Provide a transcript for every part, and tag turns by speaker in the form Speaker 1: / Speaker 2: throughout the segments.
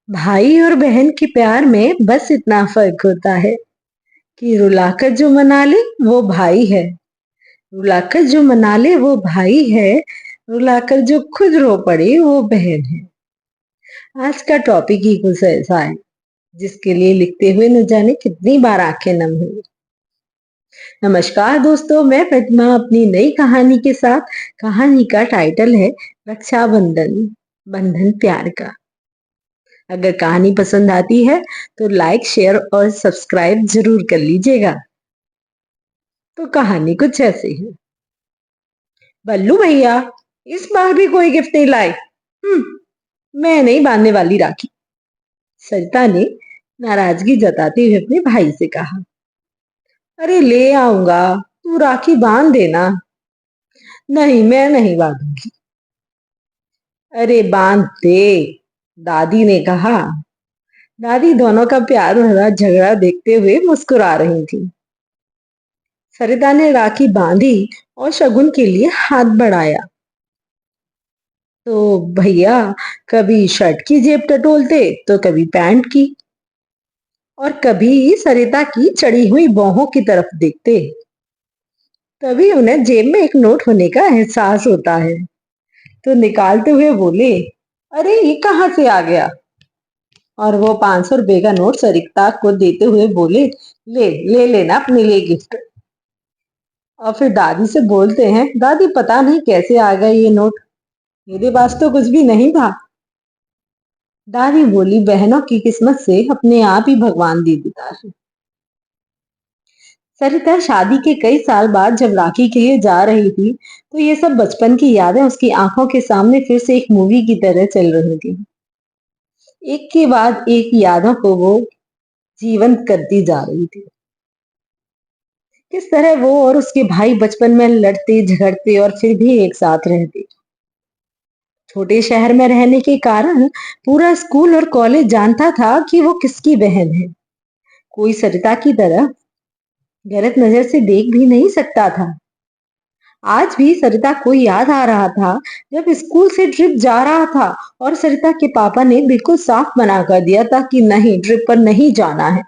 Speaker 1: भाई और बहन के प्यार में बस इतना फर्क होता है कि रुलाकर जो मना ले वो भाई है। रुलाकर जो मना ले वो भाई है। रुलाकर जो खुद रो पड़े वो बहन है। आज का टॉपिक ही कुछ ऐसा है जिसके लिए लिखते हुए न जाने कितनी बार आंखें नम हुई। नमस्कार दोस्तों, मैं प्रतिमा अपनी नई कहानी के साथ। कहानी का टाइटल है रक्षाबंधन, बंधन प्यार का। अगर कहानी पसंद आती है तो लाइक, शेयर और सब्सक्राइब जरूर कर लीजिएगा। तो कहानी कुछ ऐसी है। बल्लू भैया, इस बार भी कोई गिफ्ट नहीं लाए। मैं नहीं बांधने वाली राखी, सरिता ने नाराजगी जताते हुए अपने भाई से कहा। अरे ले आऊंगा, तू राखी बांध देना। नहीं, मैं नहीं बांधूंगी। अरे बांध दे, दादी ने कहा। दादी दोनों का प्यार भरा झगड़ा देखते हुए मुस्कुरा रही थी। सरिता ने राखी बांधी और शगुन के लिए हाथ बढ़ाया तो भैया कभी शर्ट की जेब टटोलते तो कभी पैंट की, और कभी सरिता की चढ़ी हुई बाहों की तरफ देखते। तभी उन्हें जेब में एक नोट होने का एहसास होता है तो निकालते हुए बोले, अरे ये कहाँ से आ गया? और वो 500 रुपए का नोट सरिता को देते हुए बोले, ले ले लेना अपने लिए गिफ्ट। और फिर दादी से बोलते हैं, दादी पता नहीं कैसे आ गया ये नोट, मेरे पास तो कुछ भी नहीं था। दादी बोली, बहनों की किस्मत से अपने आप ही भगवान दे देता है। सरिता शादी के कई साल बाद जब राखी के लिए जा रही थी तो ये सब बचपन की यादें उसकी आंखों के सामने फिर से एक मूवी की तरह चल रही थी। एक के बाद एक यादों को वो जीवंत करती जा रही थी। किस तरह वो और उसके भाई बचपन में लड़ते झगड़ते और फिर भी एक साथ रहते। छोटे शहर में रहने के कारण पूरा स्कूल और कॉलेज जानता था कि वो किसकी बहन है। कोई सरिता की तरह गलत नजर से देख भी नहीं सकता था। आज भी सरिता को याद आ रहा था जब स्कूल से ट्रिप जा रहा था और सरिता के पापा ने बिल्कुल साफ मना कर दिया था कि नहीं, ट्रिप पर नहीं जाना है।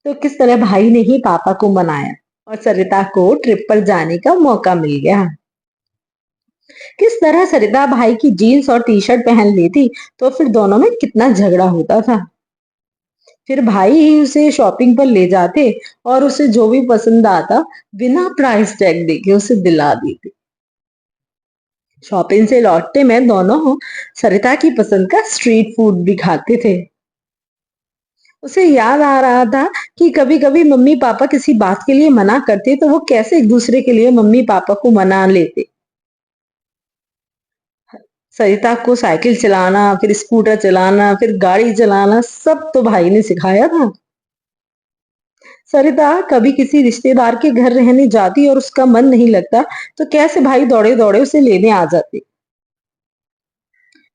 Speaker 1: तो किस तरह भाई ने ही पापा को मनाया और सरिता को ट्रिप पर जाने का मौका मिल गया। किस तरह सरिता भाई की जीन्स और टी शर्ट पहन लेती तो फिर दोनों में कितना झगड़ा होता था। फिर भाई ही उसे शॉपिंग पर ले जाते और उसे जो भी पसंद आता बिना प्राइस टैग देके उसे दिला देते। शॉपिंग से लौटते में दोनों सरिता की पसंद का स्ट्रीट फूड भी खाते थे। उसे याद आ रहा था कि कभी कभी मम्मी पापा किसी बात के लिए मना करते तो वो कैसे एक दूसरे के लिए मम्मी पापा को मना लेते। सरिता को साइकिल चलाना, फिर स्कूटर चलाना, फिर गाड़ी चलाना सब तो भाई ने सिखाया था। सरिता कभी किसी रिश्तेदार के घर रहने जाती और उसका मन नहीं लगता तो कैसे भाई दौड़े दौड़े उसे लेने आ जाते।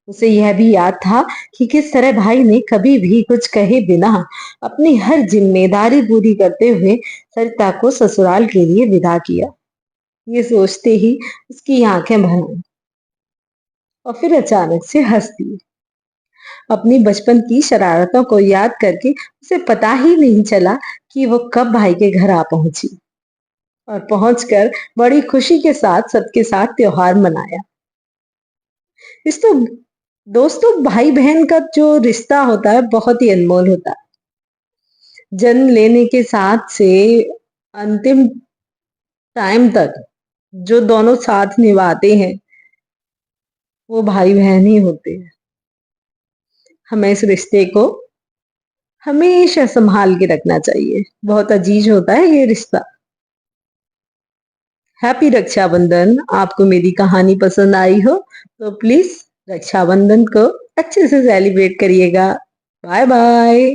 Speaker 1: उसे यह भी याद था कि किस तरह भाई ने कभी भी कुछ कहे बिना अपनी हर जिम्मेदारी पूरी करते हुए सरिता को ससुराल के लिए विदा किया। ये सोचते ही उसकी आंखें भर आई और फिर अचानक से हंस दी। अपनी बचपन की शरारतों को याद करके उसे पता ही नहीं चला कि वो कब भाई के घर आ पहुंची और पहुंचकर बड़ी खुशी के साथ सबके साथ त्योहार मनाया। इस तो दोस्तों, भाई बहन का जो रिश्ता होता है बहुत ही अनमोल होता है। जन्म लेने के साथ से अंतिम टाइम तक जो दोनों साथ निभाते हैं वो भाई बहन ही होते हैं। हमें इस रिश्ते को हमेशा संभाल के रखना चाहिए। बहुत अजीज होता है ये रिश्ता। हैप्पी रक्षाबंधन। आपको मेरी कहानी पसंद आई हो तो प्लीज रक्षाबंधन को अच्छे से सेलिब्रेट करिएगा। Bye bye.